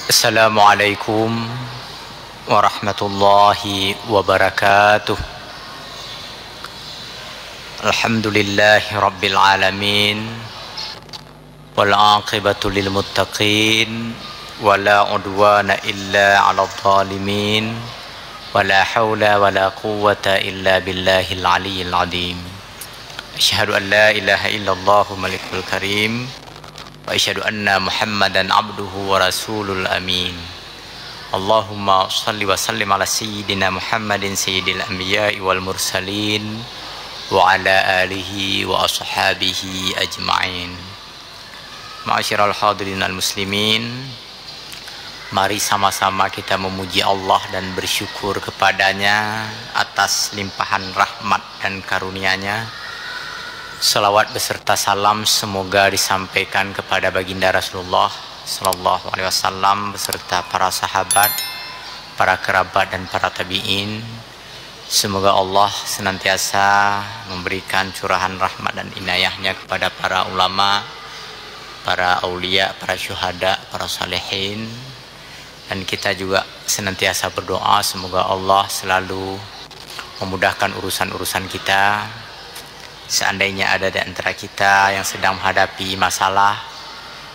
Assalamualaikum warahmatullahi wabarakatuh. Alhamdulillahi rabbil alamin. Wal aqibatu lil muttaqin. Wala udwana illa 'alal zalimin. Wala haula wala quwwata illa billahil aliyyil azim. Asyhadu an la ilaha illallah malikul karim. Wa asyhadu anna Muhammadan abduhu wa rasulul amin. Allahumma shalli wa sallim ala sayyidina Muhammadin sayyidil anbiya'i wal mursalin wa ala alihi wa ashabihi ajma'in. Ma'asyiral hadirin al muslimin, mari sama-sama kita memuji Allah dan bersyukur kepadanya atas limpahan rahmat dan karunia-Nya. Salawat beserta salam semoga disampaikan kepada baginda Rasulullah Sallallahu Alaihi Wasallam beserta para sahabat, para kerabat dan para tabi'in. Semoga Allah senantiasa memberikan curahan rahmat dan inayahnya kepada para ulama, para aulia, para syuhada, para salihin. Dan kita juga senantiasa berdoa semoga Allah selalu memudahkan urusan-urusan kita. Seandainya ada di antara kita yang sedang menghadapi masalah,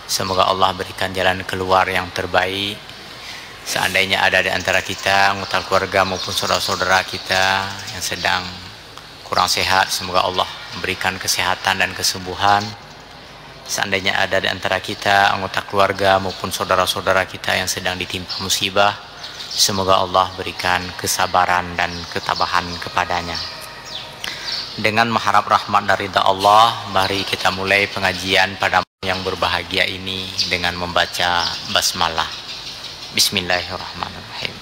semoga Allah berikan jalan keluar yang terbaik. Seandainya ada di antara kita, anggota keluarga maupun saudara-saudara kita yang sedang kurang sehat, semoga Allah memberikan kesehatan dan kesembuhan. Seandainya ada di antara kita, anggota keluarga maupun saudara-saudara kita yang sedang ditimpa musibah, semoga Allah berikan kesabaran dan ketabahan kepadanya. Dengan mengharap rahmat dari Allah, mari kita mulai pengajian pada yang berbahagia ini dengan membaca basmalah. Bismillahirrahmanirrahim.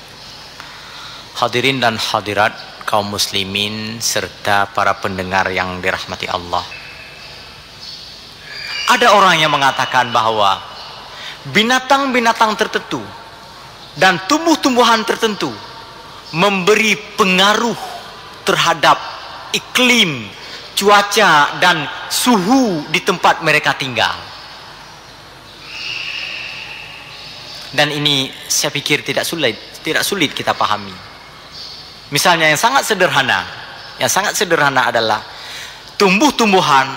Hadirin dan hadirat kaum muslimin serta para pendengar yang dirahmati Allah. Ada orang yang mengatakan bahwa binatang-binatang tertentu dan tumbuh-tumbuhan tertentu memberi pengaruh terhadap iklim, cuaca dan suhu di tempat mereka tinggal. Dan ini saya pikir tidak sulit kita pahami. Misalnya yang sangat sederhana adalah tumbuh-tumbuhan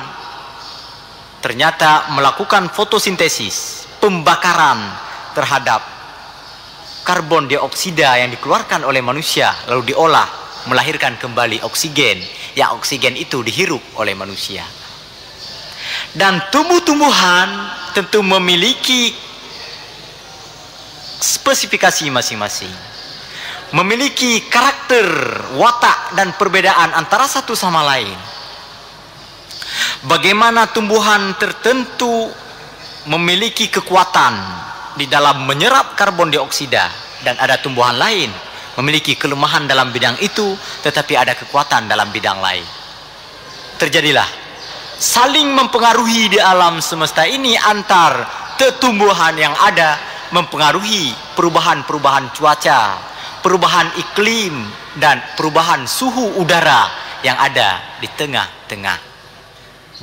ternyata melakukan fotosintesis, pembakaran terhadap karbon dioksida yang dikeluarkan oleh manusia lalu diolah melahirkan kembali oksigen, yang oksigen itu dihirup oleh manusia. Dan tumbuh-tumbuhan tentu memiliki spesifikasi masing-masing, memiliki karakter, watak dan perbedaan antara satu sama lain. Bagaimana tumbuhan tertentu memiliki kekuatan di dalam menyerap karbon dioksida, dan ada tumbuhan lain memiliki kelemahan dalam bidang itu, tetapi ada kekuatan dalam bidang lain. Terjadilah saling mempengaruhi di alam semesta ini antar tumbuhan yang ada, mempengaruhi perubahan-perubahan cuaca, perubahan iklim, dan perubahan suhu udara yang ada di tengah-tengah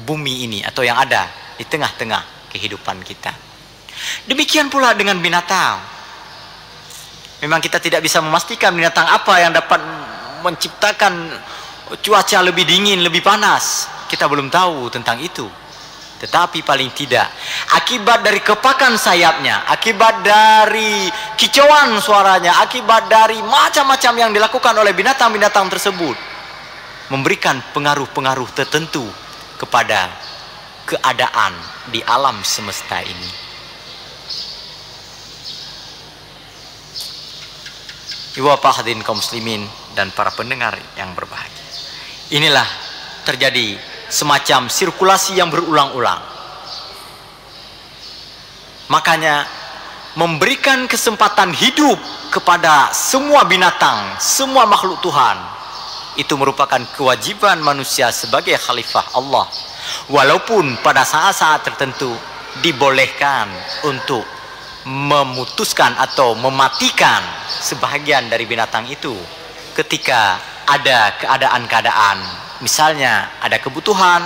bumi ini, atau yang ada di tengah-tengah kehidupan kita. Demikian pula dengan binatang. Memang kita tidak bisa memastikan binatang apa yang dapat menciptakan cuaca lebih dingin, lebih panas. Kita belum tahu tentang itu. Tetapi paling tidak, akibat dari kepakan sayapnya, akibat dari kicauan suaranya, akibat dari macam-macam yang dilakukan oleh binatang-binatang tersebut, memberikan pengaruh-pengaruh tertentu kepada keadaan di alam semesta ini. Ibu bapak hadirin kaum muslimin dan para pendengar yang berbahagia, inilah terjadi semacam sirkulasi yang berulang-ulang. Makanya memberikan kesempatan hidup kepada semua binatang, semua makhluk Tuhan, itu merupakan kewajiban manusia sebagai khalifah Allah. Walaupun pada saat-saat tertentu dibolehkan untuk memutuskan atau mematikan sebahagian dari binatang itu ketika ada keadaan-keadaan, misalnya ada kebutuhan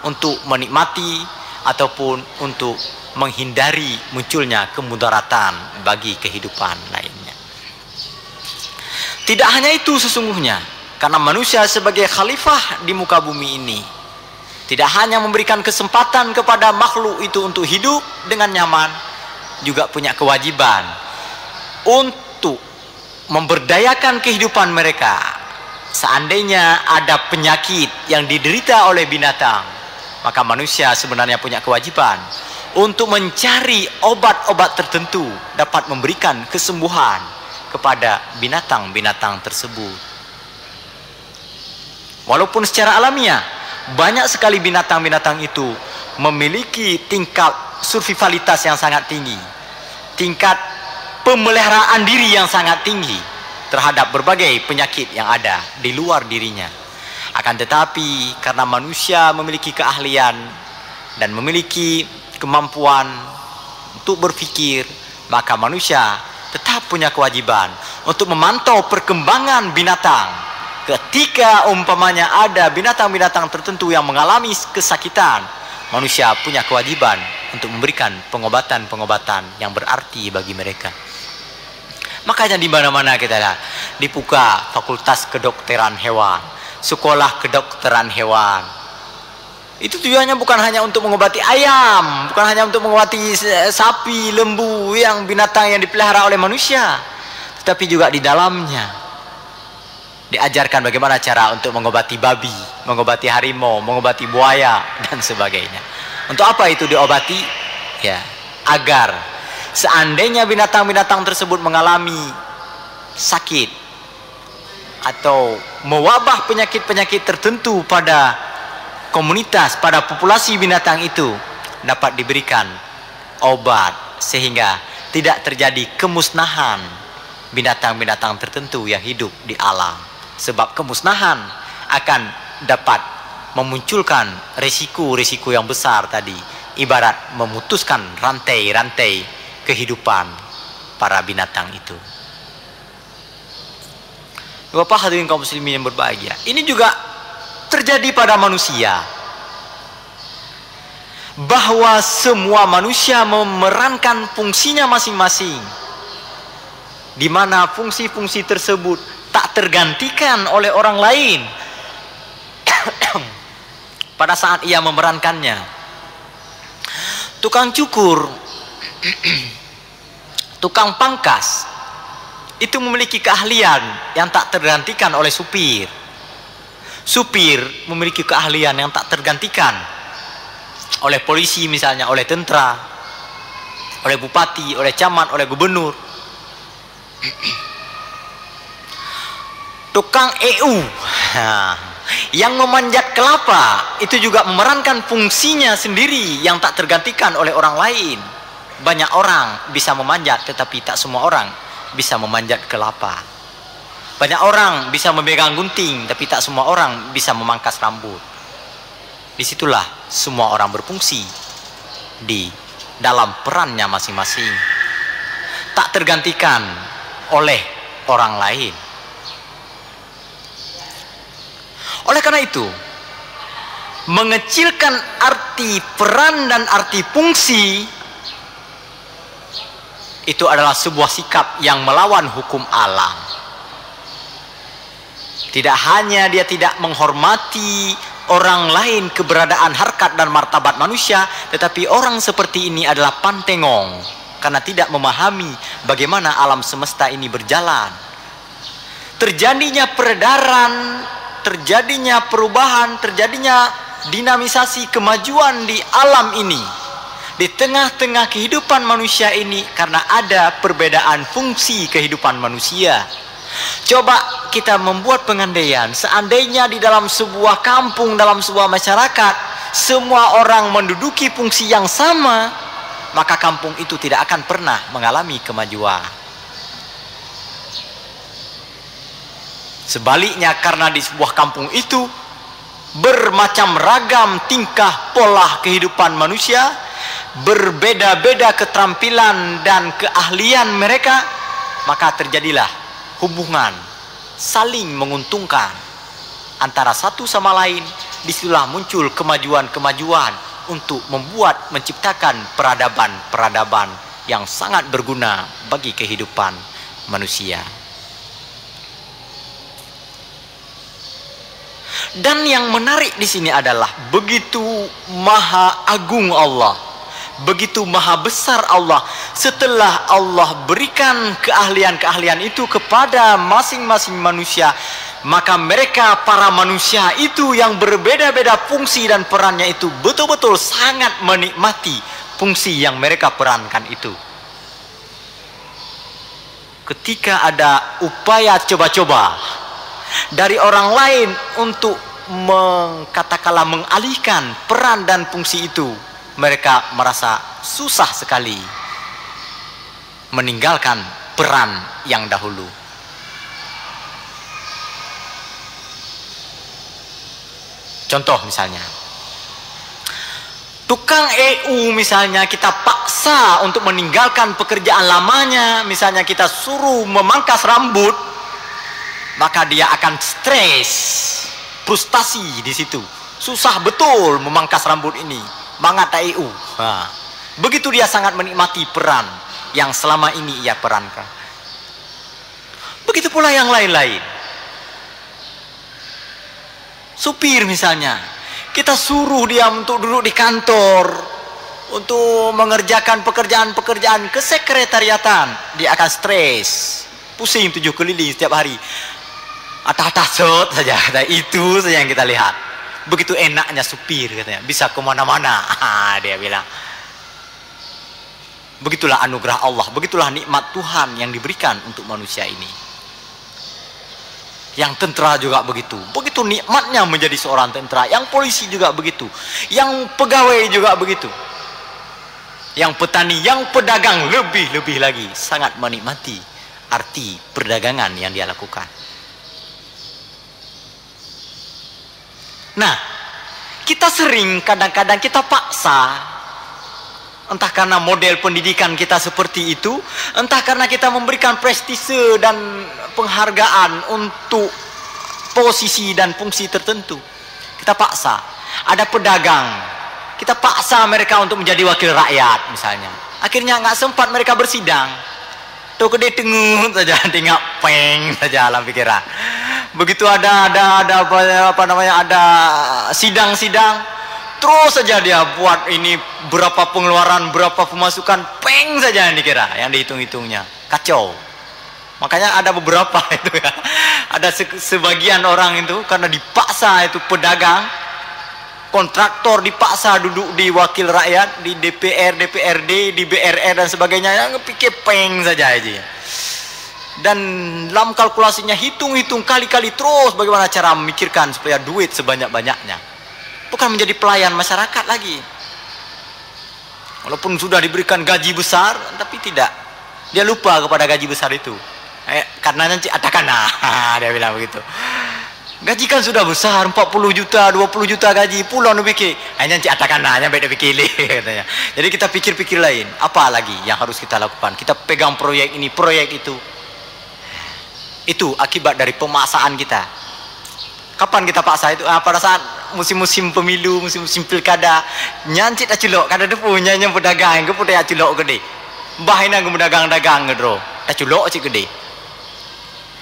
untuk menikmati ataupun untuk menghindari munculnya kemudaratan bagi kehidupan lainnya. Tidak hanya itu sesungguhnya, karena manusia sebagai khalifah di muka bumi ini tidak hanya memberikan kesempatan kepada makhluk itu untuk hidup dengan nyaman, juga punya kewajiban untuk memberdayakan kehidupan mereka. Seandainya ada penyakit yang diderita oleh binatang, maka manusia sebenarnya punya kewajiban untuk mencari obat-obat tertentu dapat memberikan kesembuhan kepada binatang-binatang tersebut. Walaupun secara alamiah banyak sekali binatang-binatang itu memiliki tingkat survivalitas yang sangat tinggi, tingkat pemeliharaan diri yang sangat tinggi terhadap berbagai penyakit yang ada di luar dirinya. Akan tetapi karena manusia memiliki keahlian dan memiliki kemampuan untuk berpikir, maka manusia tetap punya kewajiban untuk memantau perkembangan binatang. Ketika umpamanya ada binatang-binatang tertentu yang mengalami kesakitan, manusia punya kewajiban untuk memberikan pengobatan-pengobatan yang berarti bagi mereka. Makanya di mana-mana kita lihat dibuka fakultas kedokteran hewan, sekolah kedokteran hewan. Itu tujuannya bukan hanya untuk mengobati ayam, bukan hanya untuk mengobati sapi, lembu, yang binatang yang dipelihara oleh manusia, tetapi juga di dalamnya diajarkan bagaimana cara untuk mengobati babi, mengobati harimau, mengobati buaya, dan sebagainya. Untuk apa itu diobati? Ya, agar seandainya binatang-binatang tersebut mengalami sakit atau mewabah penyakit-penyakit tertentu pada komunitas, pada populasi binatang itu, dapat diberikan obat sehingga tidak terjadi kemusnahan binatang-binatang tertentu yang hidup di alam. Sebab kemusnahan akan dapat memunculkan risiko-risiko yang besar tadi, ibarat memutuskan rantai-rantai kehidupan para binatang itu. Bapak hadirin kaum muslimin yang berbahagia, ini juga terjadi pada manusia, bahwa semua manusia memerankan fungsinya masing-masing, di mana fungsi-fungsi tersebut tak tergantikan oleh orang lain pada saat ia memerankannya. Tukang cukur, tukang pangkas itu memiliki keahlian yang tak tergantikan oleh supir. Supir memiliki keahlian yang tak tergantikan oleh polisi misalnya, oleh tentara, oleh bupati, oleh camat, oleh gubernur. Tukang yang memanjat kelapa itu juga memerankan fungsinya sendiri yang tak tergantikan oleh orang lain. Banyak orang bisa memanjat, tetapi tak semua orang bisa memanjat kelapa. Banyak orang bisa memegang gunting, tapi tak semua orang bisa memangkas rambut. Disitulah semua orang berfungsi di dalam perannya masing-masing, tak tergantikan oleh orang lain. Oleh karena itu, mengecilkan arti peran dan arti fungsi itu adalah sebuah sikap yang melawan hukum alam. Tidak hanya dia tidak menghormati orang lain, keberadaan harkat dan martabat manusia, tetapi orang seperti ini adalah pantengong karena tidak memahami bagaimana alam semesta ini berjalan. Terjadinya peredaran, terjadinya perubahan, terjadinya dinamisasi kemajuan di alam ini, di tengah-tengah kehidupan manusia ini, karena ada perbedaan fungsi kehidupan manusia. Coba kita membuat pengandaian, seandainya di dalam sebuah kampung, dalam sebuah masyarakat, semua orang menduduki fungsi yang sama, maka kampung itu tidak akan pernah mengalami kemajuan. Sebaliknya, karena di sebuah kampung itu bermacam ragam tingkah pola kehidupan manusia, berbeda-beda keterampilan dan keahlian mereka, maka terjadilah hubungan saling menguntungkan antara satu sama lain. Disitulah muncul kemajuan-kemajuan untuk menciptakan peradaban yang sangat berguna bagi kehidupan manusia. Dan yang menarik di sini adalah begitu maha agung Allah, begitu maha besar Allah. Setelah Allah berikan keahlian-keahlian itu kepada masing-masing manusia, maka mereka para manusia itu yang berbeda-beda fungsi dan perannya itu betul-betul sangat menikmati fungsi yang mereka perankan itu. Ketika ada upaya coba-coba dari orang lain untuk katakanlah mengalihkan peran dan fungsi itu, mereka merasa susah sekali meninggalkan peran yang dahulu. Contoh misalnya, tukang EU misalnya kita paksa untuk meninggalkan pekerjaan lamanya, misalnya kita suruh memangkas rambut, maka dia akan stres, frustasi di situ. Susah betul memangkas rambut ini, mangat EU. Nah, begitu dia sangat menikmati peran yang selama ini ia perankan. Begitu pula yang lain-lain. Supir misalnya, kita suruh dia untuk duduk di kantor, untuk mengerjakan pekerjaan-pekerjaan kesekretariatan, dia akan stres, pusing 7 keliling setiap hari. Atas saja, itu saja yang kita lihat. Begitu enaknya supir katanya, bisa kemana-mana. Dia bilang. Begitulah anugerah Allah, begitulah nikmat Tuhan yang diberikan untuk manusia ini. Yang tentara juga begitu, begitu nikmatnya menjadi seorang tentara. Yang polisi juga begitu, yang pegawai juga begitu, yang petani, yang pedagang lebih lagi sangat menikmati arti perdagangan yang dia lakukan. Nah, kita sering kadang-kadang kita paksa, entah karena model pendidikan kita seperti itu, entah karena kita memberikan prestise dan penghargaan untuk posisi dan fungsi tertentu. Kita paksa. Ada pedagang, kita paksa mereka untuk menjadi wakil rakyat misalnya. Akhirnya nggak sempat mereka bersidang. Tuh gede tengut saja, tinggal peng saja dalam pikiran. Begitu ada sidang-sidang, terus saja dia buat ini berapa pengeluaran, berapa pemasukan, peng saja yang dikira, yang dihitung-hitungnya. Kacau. Makanya ada beberapa itu ya. Ada sebagian orang itu karena dipaksa, itu pedagang, kontraktor dipaksa duduk di wakil rakyat, di DPR, DPRD, di BRR dan sebagainya, yang pikir peng saja aja. Dan dalam kalkulasinya hitung-hitung kali-kali terus bagaimana cara memikirkan supaya duit sebanyak-banyaknya. Bukan menjadi pelayan masyarakat lagi. Walaupun sudah diberikan gaji besar, tapi tidak. Dia lupa kepada gaji besar itu. Karena nanti atakana, dia bilang begitu. Gaji kan sudah besar, 40 juta, 20 juta gaji, pulau nu pikir. Nanti atakana, hanya beda pikir katanya. Jadi kita pikir-pikir lain. Apa lagi yang harus kita lakukan? Kita pegang proyek ini, proyek itu. Itu akibat dari pemaksaan kita. Kapan kita paksa itu? Pada saat musim-musim pemilu, musim-musim pilkada, nyancit aculok, kada ada punya yang pedagang, ke putih aculok gede. Bahina ke pedagang-dagang ngedro, aculok cik gede.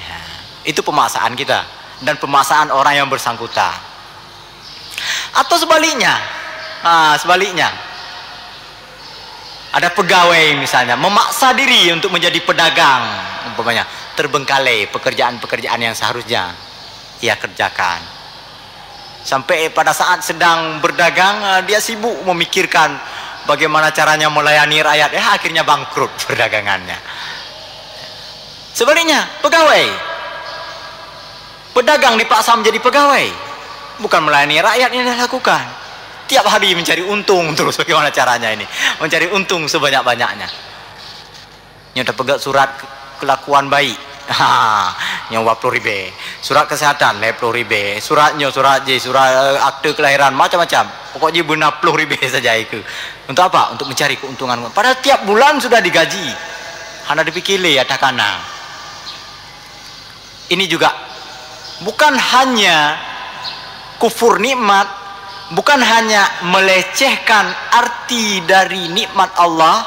Ya, itu pemaksaan kita dan pemaksaan orang yang bersangkutan. Atau sebaliknya, sebaliknya, ada pegawai misalnya memaksa diri untuk menjadi pedagang, umpamanya terbengkalai pekerjaan-pekerjaan yang seharusnya ia kerjakan. Sampai pada saat sedang berdagang, dia sibuk memikirkan bagaimana caranya melayani rakyat, akhirnya bangkrut perdagangannya. Sebaliknya, pegawai, pedagang dipaksa menjadi pegawai, bukan melayani rakyat yang dia lakukan. Tiap hari mencari untung terus, bagaimana caranya ini? Mencari untung sebanyak-banyaknya. Nyata pegang surat kelakuan baik, nyawa 20 ribu, surat kesehatan 20 ribu, suratnya, surat J, surat akte kelahiran, macam-macam. Pokoknya benar 10 ribu saja itu. Untuk apa? Untuk mencari keuntungan. Padahal tiap bulan sudah digaji. Hanya dipikir ya takana. Ini juga bukan hanya kufur nikmat, bukan hanya melecehkan arti dari nikmat Allah,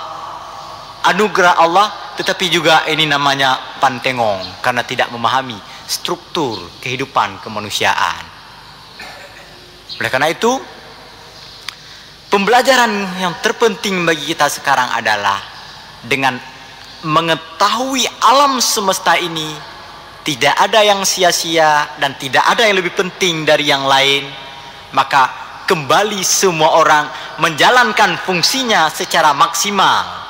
anugerah Allah, tetapi juga ini namanya pantengong, karena tidak memahami struktur kehidupan kemanusiaan. Oleh karena itu, pembelajaran yang terpenting bagi kita sekarang adalah dengan mengetahui alam semesta ini tidak ada yang sia-sia dan tidak ada yang lebih penting dari yang lain, maka kembali semua orang menjalankan fungsinya secara maksimal.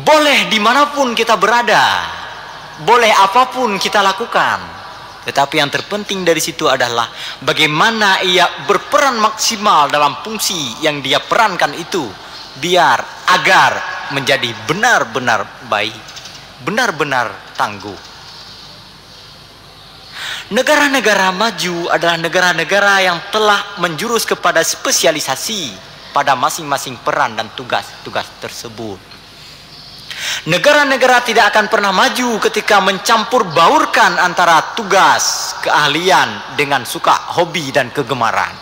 Boleh dimanapun kita berada, boleh apapun kita lakukan, tetapi yang terpenting dari situ adalah bagaimana ia berperan maksimal dalam fungsi yang dia perankan itu, agar menjadi benar-benar baik, benar-benar tangguh. Negara-negara maju adalah negara-negara yang telah menjurus kepada spesialisasi pada masing-masing peran dan tugas-tugas tersebut. Negara-negara tidak akan pernah maju ketika mencampur baurkan antara tugas, keahlian dengan suka, hobi dan kegemaran.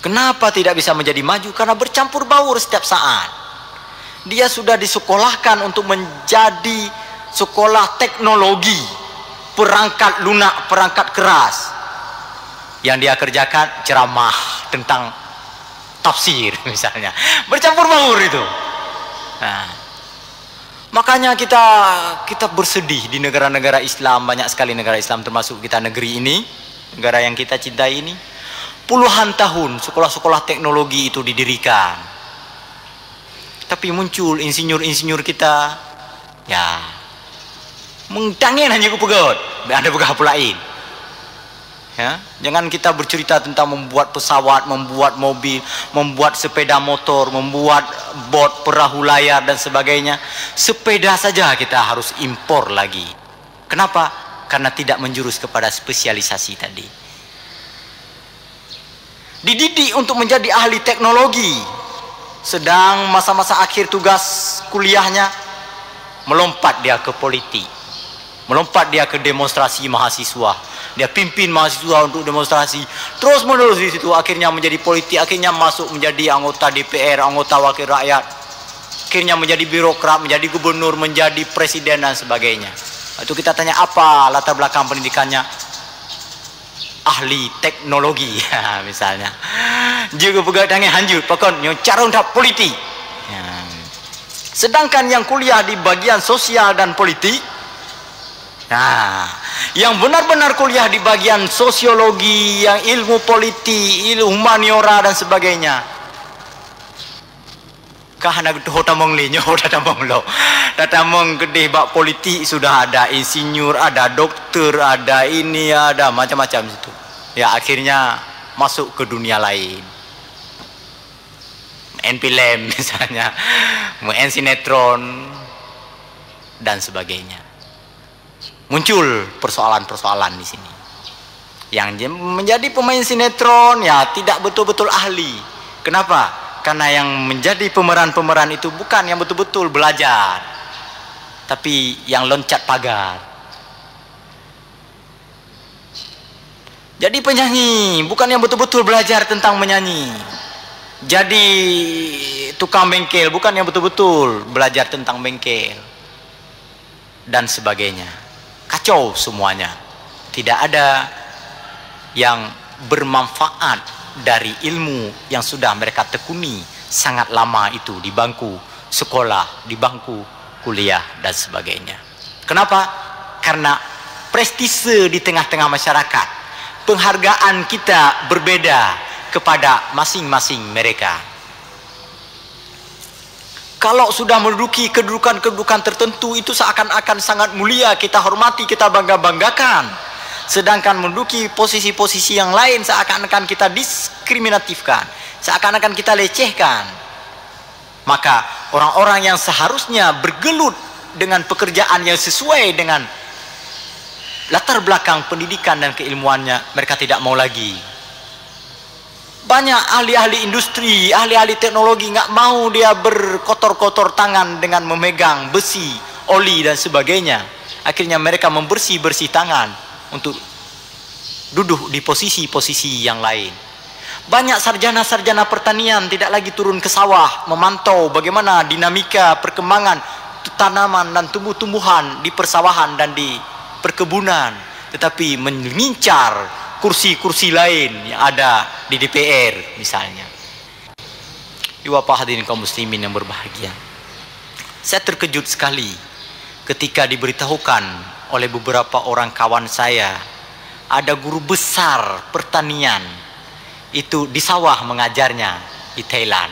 Kenapa tidak bisa menjadi maju? Karena bercampur baur setiap saat. Dia sudah disekolahkan untuk menjadi sekolah teknologi, perangkat lunak, perangkat keras. Yang dia kerjakan ceramah tentang tafsir misalnya, bercampur baur itu. Nah, makanya kita bersedih di negara-negara Islam, banyak sekali negara Islam termasuk kita negeri ini, negara yang kita cintai ini. Puluhan tahun sekolah-sekolah teknologi itu didirikan, tapi muncul insinyur-insinyur kita, ya, mengtangin hanya kupegot, ada begah pulain. Ya, jangan kita bercerita tentang membuat pesawat, membuat mobil, membuat sepeda motor, membuat bot, perahu layar dan sebagainya. Sepeda saja kita harus impor lagi. Kenapa? Karena tidak menjurus kepada spesialisasi tadi. Dididik untuk menjadi ahli teknologi, sedang masa-masa akhir tugas kuliahnya melompat dia ke politik, melompat dia ke demonstrasi mahasiswa. Dia pimpin mahasiswa untuk demonstrasi, terus menerus di situ, akhirnya menjadi politik, akhirnya masuk menjadi anggota DPR, anggota wakil rakyat, akhirnya menjadi birokrat, menjadi gubernur, menjadi presiden dan sebagainya. Itu kita tanya apa latar belakang pendidikannya? Ahli teknologi misalnya. Juga pegadangnya hanjut, pakon yang cara untuk politik. Sedangkan yang kuliah di bagian sosial dan politik, nah, yang benar-benar kuliah di bagian sosiologi, yang ilmu politik, ilmu humaniora dan sebagainya, kahana hotamong linyo, hotamong lo, hotamong gede bak politik sudah ada insinyur, ada dokter, ada ini, ada macam-macam itu. Ya akhirnya masuk ke dunia lain, main film misalnya, main sinetron dan sebagainya. Muncul persoalan-persoalan di sini. Yang menjadi pemain sinetron ya tidak betul-betul ahli. Kenapa? Karena yang menjadi pemeran-pemeran itu bukan yang betul-betul belajar, tapi yang loncat pagar. Jadi penyanyi bukan yang betul-betul belajar tentang menyanyi. Jadi tukang bengkel bukan yang betul-betul belajar tentang bengkel dan sebagainya. Kacau semuanya. Tidak ada yang bermanfaat dari ilmu yang sudah mereka tekuni sangat lama itu di bangku sekolah, di bangku kuliah dan sebagainya. Kenapa? Karena prestise di tengah-tengah masyarakat, penghargaan kita berbeda kepada masing-masing mereka. Kalau sudah menduduki kedudukan-kedudukan tertentu itu seakan-akan sangat mulia, kita hormati, kita bangga-banggakan. Sedangkan menduduki posisi-posisi yang lain seakan-akan kita diskriminatifkan, seakan-akan kita lecehkan. Maka orang-orang yang seharusnya bergelut dengan pekerjaan yang sesuai dengan latar belakang pendidikan dan keilmuannya, mereka tidak mau lagi. Banyak ahli-ahli industri, ahli-ahli teknologi nggak mau dia berkotor-kotor tangan dengan memegang besi, oli dan sebagainya. Akhirnya mereka membersih-bersih tangan untuk duduk di posisi-posisi yang lain. Banyak sarjana-sarjana pertanian tidak lagi turun ke sawah memantau bagaimana dinamika perkembangan tanaman dan tumbuh-tumbuhan di persawahan dan di perkebunan, tetapi mengincar kursi-kursi lain yang ada di DPR misalnya. Bapak hadirin kaum muslimin yang berbahagia, saya terkejut sekali ketika diberitahukan oleh beberapa orang kawan saya, ada guru besar pertanian itu di sawah mengajarnya di Thailand.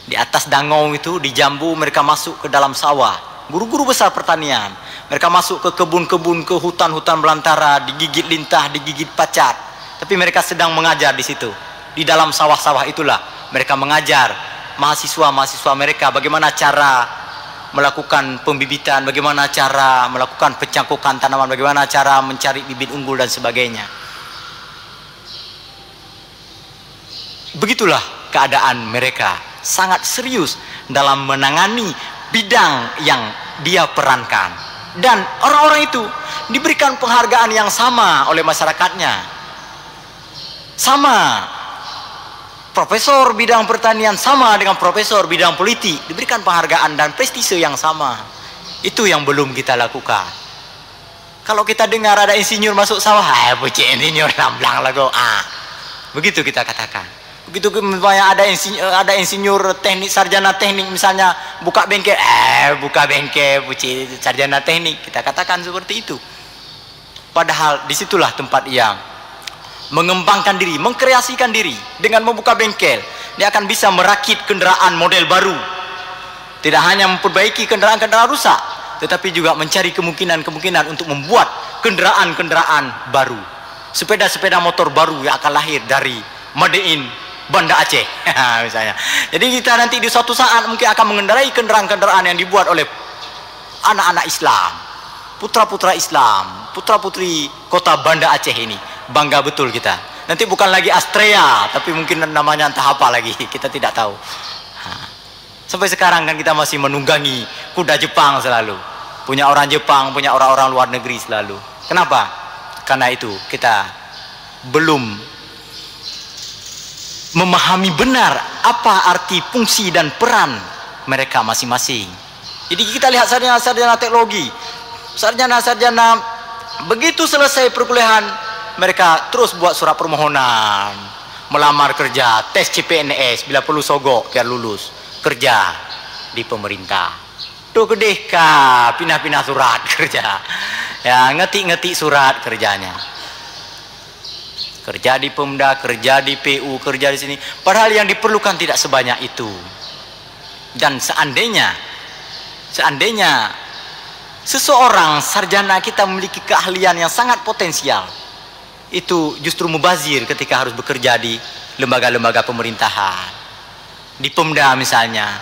Di atas dangau itu, di Jambu, mereka masuk ke dalam sawah. Guru-guru besar pertanian, mereka masuk ke kebun-kebun, ke hutan-hutan belantara, digigit lintah, digigit pacat. Tapi mereka sedang mengajar di situ. Di dalam sawah-sawah itulah mereka mengajar mahasiswa-mahasiswa mereka bagaimana cara melakukan pembibitan, bagaimana cara melakukan pencangkukan tanaman, bagaimana cara mencari bibit unggul dan sebagainya. Begitulah keadaan mereka, sangat serius dalam menangani bidang yang dia perankan. Dan orang-orang itu diberikan penghargaan yang sama oleh masyarakatnya. Sama. Profesor bidang pertanian sama dengan profesor bidang politik, diberikan penghargaan dan prestise yang sama. Itu yang belum kita lakukan. Kalau kita dengar ada insinyur masuk sawah, pucuk insinyur lamblang lagu. Begitu kita katakan. Begitu misalnya ada insinyur teknik, sarjana teknik misalnya buka bengkel, buka bengkel pucuk sarjana teknik, kita katakan seperti itu. Padahal disitulah tempat yang mengembangkan diri, mengkreasikan diri. Dengan membuka bengkel, dia akan bisa merakit kendaraan model baru. Tidak hanya memperbaiki kendaraan-kendaraan rusak, tetapi juga mencari kemungkinan-kemungkinan untuk membuat kendaraan-kendaraan baru. Sepeda-sepeda motor baru yang akan lahir dari Made in Banda Aceh misalnya. Jadi kita nanti di suatu saat mungkin akan mengendarai kendaraan-kendaraan yang dibuat oleh anak-anak Islam, putra-putra Islam, putra-putri kota Banda Aceh ini. Bangga betul kita. Nanti bukan lagi Astrea, tapi mungkin namanya entah apa lagi, kita tidak tahu. Sampai sekarang kan kita masih menunggangi kuda Jepang selalu. Punya orang Jepang, punya orang-orang luar negeri selalu. Kenapa? Karena itu kita belum memahami benar apa arti, fungsi dan peran mereka masing-masing. Jadi kita lihat sarjana-sarjana teknologi, sarjana-sarjana begitu selesai perkuliahan mereka terus buat surat permohonan, melamar kerja, tes CPNS, bila perlu sogok biar lulus kerja di pemerintah. Tuh kedeka pindah-pindah surat kerja, ya ngetik-ngetik surat kerjanya. Kerja di Pemda, kerja di PU, kerja di sini. Padahal yang diperlukan tidak sebanyak itu. Dan seandainya seseorang sarjana kita memiliki keahlian yang sangat potensial, itu justru mubazir ketika harus bekerja di lembaga-lembaga pemerintahan, di Pemda misalnya,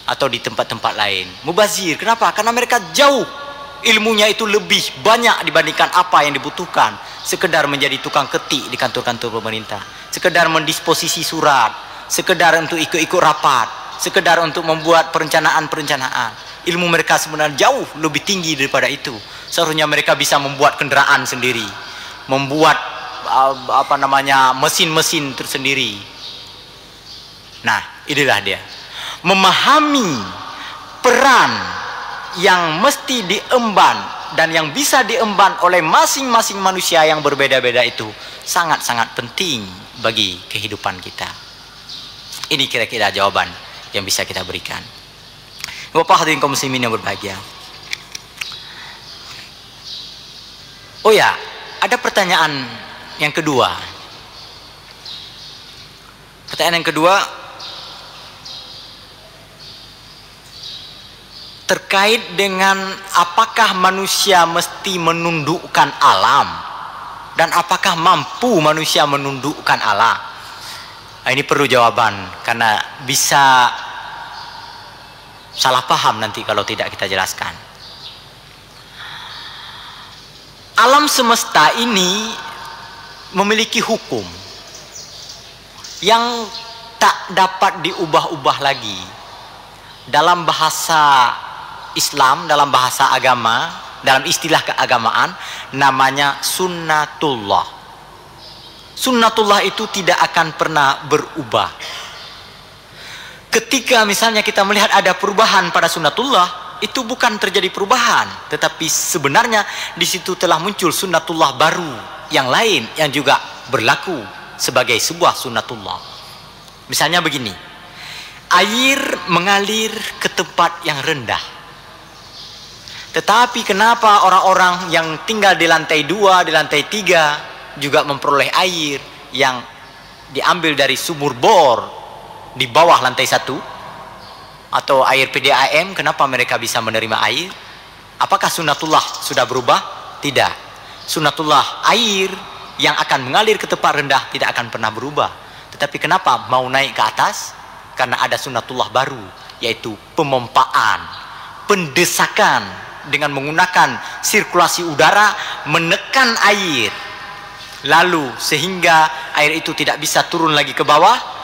atau di tempat-tempat lain. Mubazir, kenapa? Karena mereka jauh ilmunya itu lebih banyak dibandingkan apa yang dibutuhkan. Sekedar menjadi tukang ketik di kantor-kantor pemerintah, sekedar mendisposisi surat, sekedar untuk ikut-ikut rapat, sekedar untuk membuat perencanaan-perencanaan. Ilmu mereka sebenarnya jauh lebih tinggi daripada itu. Seharusnya mereka bisa membuat kendaraan sendiri, membuat mesin-mesin tersendiri. Nah, inilah dia. Memahami peran yang mesti diemban dan yang bisa diemban oleh masing-masing manusia yang berbeda-beda itu sangat-sangat penting bagi kehidupan kita. Ini kira-kira jawaban yang bisa kita berikan. Bapak hadirin kaum muslimin yang berbahagia. Oh ya, ada pertanyaan yang kedua. Pertanyaan yang kedua terkait dengan apakah manusia mesti menundukkan alam dan apakah mampu manusia menundukkan alam. Ini perlu jawaban karena bisa salah paham nanti kalau tidak kita jelaskan. Alam semesta ini memiliki hukum yang tak dapat diubah-ubah lagi. Dalam bahasa Islam, dalam bahasa agama, dalam istilah keagamaan namanya sunnatullah. Sunnatullah itu tidak akan pernah berubah. Ketika misalnya kita melihat ada perubahan pada sunnatullah, itu bukan terjadi perubahan, tetapi sebenarnya di situ telah muncul sunnatullah baru yang lain yang juga berlaku sebagai sebuah sunnatullah. Misalnya begini, air mengalir ke tempat yang rendah. Tetapi kenapa orang-orang yang tinggal di lantai 2, di lantai 3 juga memperoleh air yang diambil dari sumur bor di bawah lantai 1 atau air PDAM, kenapa mereka bisa menerima air? Apakah sunnatullah sudah berubah? Tidak. Sunnatullah air yang akan mengalir ke tempat rendah tidak akan pernah berubah. Tetapi kenapa mau naik ke atas? Karena ada sunnatullah baru, yaitu pemompaan, pendesakan dengan menggunakan sirkulasi udara menekan air, lalu sehingga air itu tidak bisa turun lagi ke bawah.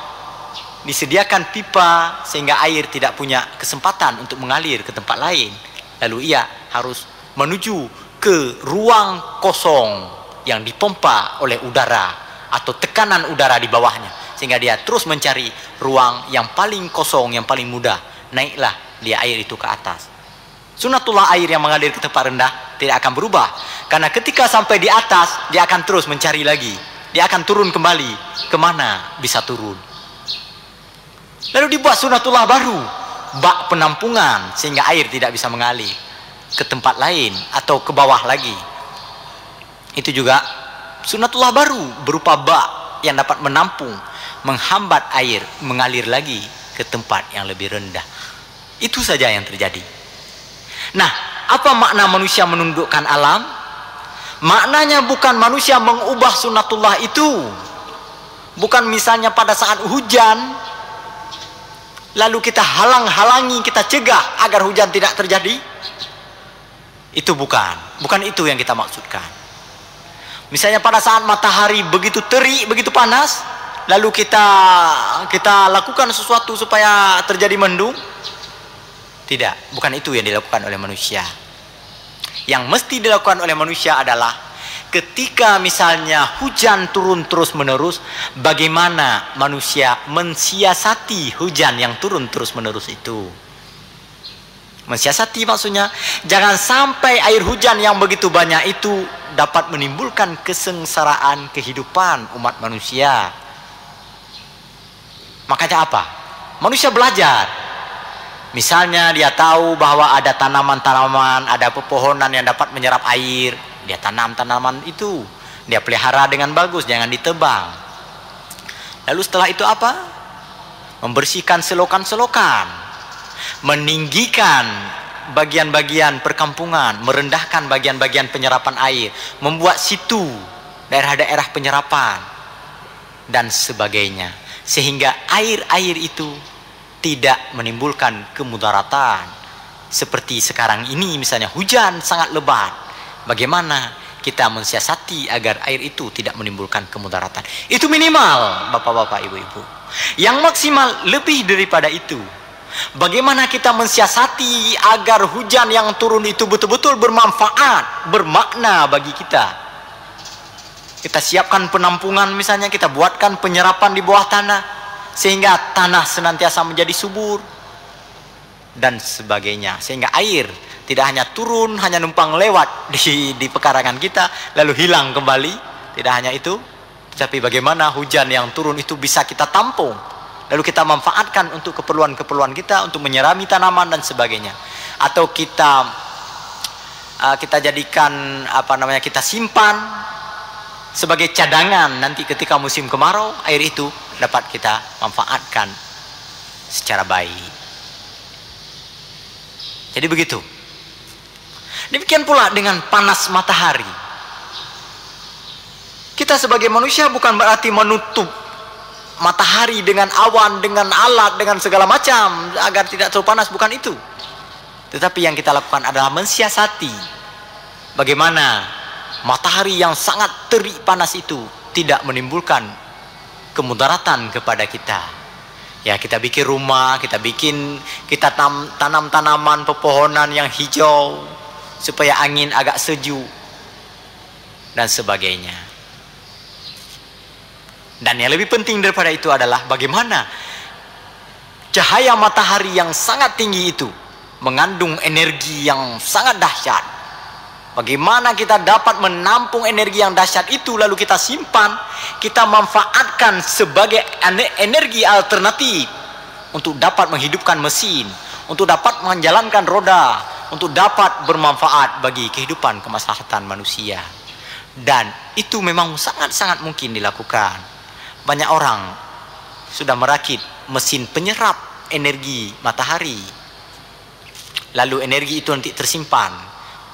Disediakan pipa sehingga air tidak punya kesempatan untuk mengalir ke tempat lain. Lalu ia harus menuju ke ruang kosong yang dipompa oleh udara atau tekanan udara di bawahnya, sehingga dia terus mencari ruang yang paling kosong, yang paling mudah. Naiklah dia air itu ke atas. Sunnatullah air yang mengalir ke tempat rendah tidak akan berubah, karena ketika sampai di atas dia akan terus mencari lagi. Dia akan turun kembali. Kemana bisa turun? Lalu dibuat sunnatullah baru, bak penampungan, sehingga air tidak bisa mengalir ke tempat lain atau ke bawah lagi. Itu juga sunnatullah baru berupa bak yang dapat menampung, menghambat air mengalir lagi ke tempat yang lebih rendah. Itu saja yang terjadi. Nah, apa makna manusia menundukkan alam? Maknanya bukan manusia mengubah sunnatullah itu. Bukan misalnya pada saat hujan lalu kita halang-halangi, kita cegah agar hujan tidak terjadi. Itu bukan itu yang kita maksudkan. Misalnya pada saat matahari begitu terik, begitu panas, lalu kita lakukan sesuatu supaya terjadi mendung. Tidak, bukan itu yang dilakukan oleh manusia. Yang mesti dilakukan oleh manusia adalah ketika misalnya hujan turun terus-menerus, bagaimana manusia mensiasati hujan yang turun terus-menerus itu? Mensiasati maksudnya, jangan sampai air hujan yang begitu banyak itu dapat menimbulkan kesengsaraan kehidupan umat manusia. Makanya apa? Manusia belajar. Misalnya dia tahu bahwa ada tanaman-tanaman, ada pepohonan yang dapat menyerap air. Dia tanam tanaman itu, dia pelihara dengan bagus, jangan ditebang. Lalu setelah itu apa? Membersihkan selokan-selokan, meninggikan bagian-bagian perkampungan, merendahkan bagian-bagian penyerapan air, membuat situ, daerah-daerah penyerapan, dan sebagainya. Sehingga air-air itu tidak menimbulkan kemudaratan. Seperti sekarang ini misalnya hujan sangat lebat. Bagaimana kita mensiasati agar air itu tidak menimbulkan kemudaratan? Itu minimal, bapak-bapak, ibu-ibu. Yang maksimal lebih daripada itu. Bagaimana kita mensiasati agar hujan yang turun itu betul-betul bermanfaat, bermakna bagi kita? Kita siapkan penampungan misalnya, kita buatkan penyerapan di bawah tanah, sehingga tanah senantiasa menjadi subur, dan sebagainya. Sehingga air tidak hanya turun, hanya numpang lewat di pekarangan kita, lalu hilang kembali. Tidak hanya itu, tetapi bagaimana hujan yang turun itu bisa kita tampung, lalu kita manfaatkan untuk keperluan-keperluan kita, untuk menyirami tanaman dan sebagainya. Atau kita jadikan kita simpan sebagai cadangan, nanti ketika musim kemarau air itu dapat kita manfaatkan secara baik. Jadi begitu. Demikian pula dengan panas matahari. Kita sebagai manusia bukan berarti menutup matahari dengan awan, dengan alat, dengan segala macam agar tidak terlalu panas, bukan itu. Tetapi yang kita lakukan adalah mensiasati bagaimana matahari yang sangat terik panas itu tidak menimbulkan kemudaratan kepada kita. Ya, kita bikin rumah, kita tanam tanaman pepohonan yang hijau, supaya angin agak sejuk dan sebagainya. Dan yang lebih penting daripada itu adalah bagaimana cahaya matahari yang sangat tinggi itu mengandung energi yang sangat dahsyat. Bagaimana kita dapat menampung energi yang dahsyat itu lalu kita simpan, kita manfaatkan sebagai energi alternatif untuk dapat menghidupkan mesin, untuk dapat menjalankan roda, untuk dapat bermanfaat bagi kehidupan kemaslahatan manusia. Dan itu memang sangat-sangat mungkin dilakukan. Banyak orang sudah merakit mesin penyerap energi matahari, lalu energi itu nanti tersimpan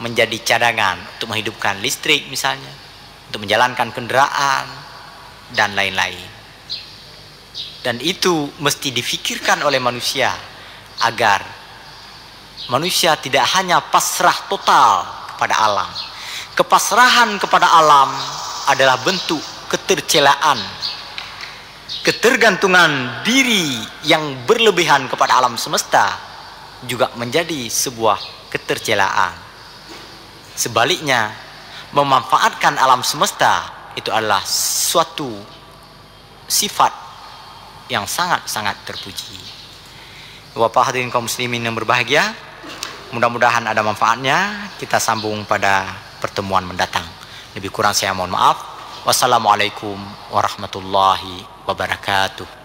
menjadi cadangan untuk menghidupkan listrik misalnya, untuk menjalankan kendaraan dan lain-lain. Dan itu mesti difikirkan oleh manusia agar manusia tidak hanya pasrah total kepada alam. Kepasrahan kepada alam adalah bentuk ketercelaan, ketergantungan diri yang berlebihan kepada alam semesta juga menjadi sebuah ketercelaan. Sebaliknya, memanfaatkan alam semesta itu adalah suatu sifat yang sangat-sangat terpuji. Bapak hadirin kaum muslimin yang berbahagia, mudah-mudahan ada manfaatnya. Kita sambung pada pertemuan mendatang. Lebih kurang saya mohon maaf. Wassalamualaikum warahmatullahi wabarakatuh.